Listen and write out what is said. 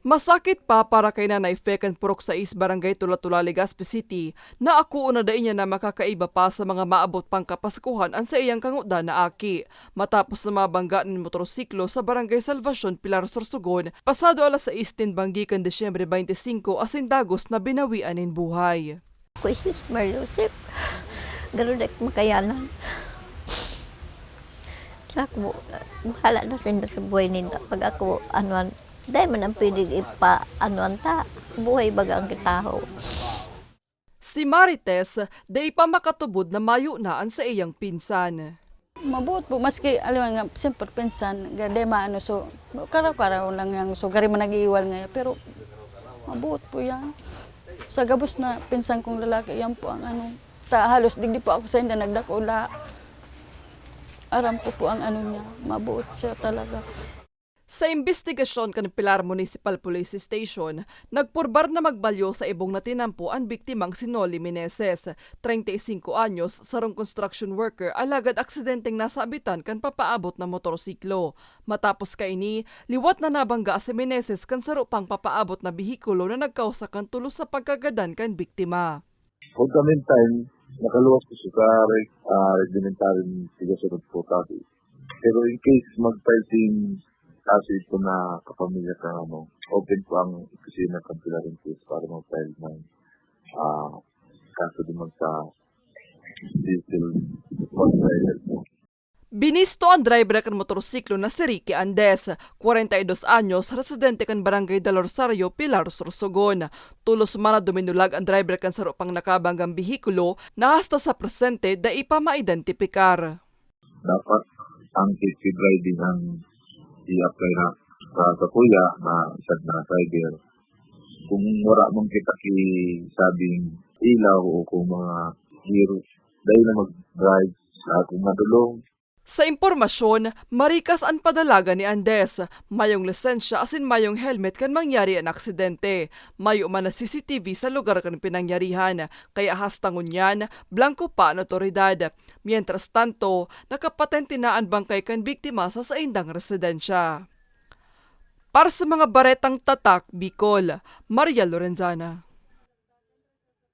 Masakit pa para kay Nanay Fekan Purok sa Barangay Tulatula, Legazpi City na ako una dain niya na makakaiba pa sa mga maabot pang kapaskuhan ang sa iyang kanguda na aki. Matapos na mabangga ng motorsiklo sa Barangay Salvacion, Pilar, Sorsogon, pasado alas 6 banggikan Desyembre 25 asindagos na binawian in buhay. Ako is Mariusip. Gano'n na makayanan. Sa ako, bahala na sinda sa buhay nila. Pag ako, dahil man ang pwede ta, buhay baga ang kitaho. Si Marites, day pa makatubod na mayo naan sa iyang pinsan. Mabuot po, maski, alam nga, siyempre pinsan, gade maano, so, karaw-karaw lang yan, so, gari man nag-iiwal ngayon, pero, mabuot po yan. Sa gabos na pinsan kong lalaki, yan po ang halos digdi po ako sa hindi nagdakula. Aram ko po ang niya, mabuot siya talaga. Sa investigasyon kan Pilar Municipal Police Station, nagpurbar na magbalyo sa ibong na tinampo ang biktimang si Noli Meneses, 35 anyos, sarong construction worker, alagad aksidenteng nasa abitan kan papaabot na motorsiklo. Matapos kaini, liwat na nabangga si Meneses kan saro pang papaabot na bihikulo na nagkausa kan tulos sa pagkagadan kan biktima. Kung kami time, nakaluwas ko sa reglementary sigasunod po tabi. Pero in case mag-fighting kasi ito na kapamilya ka, open po ang opisina ng Pilar Case para mag-file ng kaso naman sa diesel container po. Binisto ang driver kan motorsiklo na si Ricky Andes, 42 anyos, residente kan Barangay del Rosario, Pilar, Sorsogon. Tulos man na duminulag ang driver kan saro pang nakabanggang bihikulo na hasta sa presente da ipa maidentipikar. Dapat ang safety driving ang i-apply na sa kuya na isang na driver. Kung wala mong kita sabing ilaw o kung mga hero, dahil na mag-drive sa kung madulong. Sa impormasyon, marikas ang padalaga ni Andes. Mayong lisensya asin mayong helmet kan mangyari ang aksidente. Mayo man na CCTV sa lugar kan pinangyarihan. Kaya hastangon yan, blanco pa ang otoridad. Mientras tanto, nakapatente na ang bangkay kan biktima sa saindang residensya. Para sa mga baretang tatak, Bicol, Maria Lorenzana.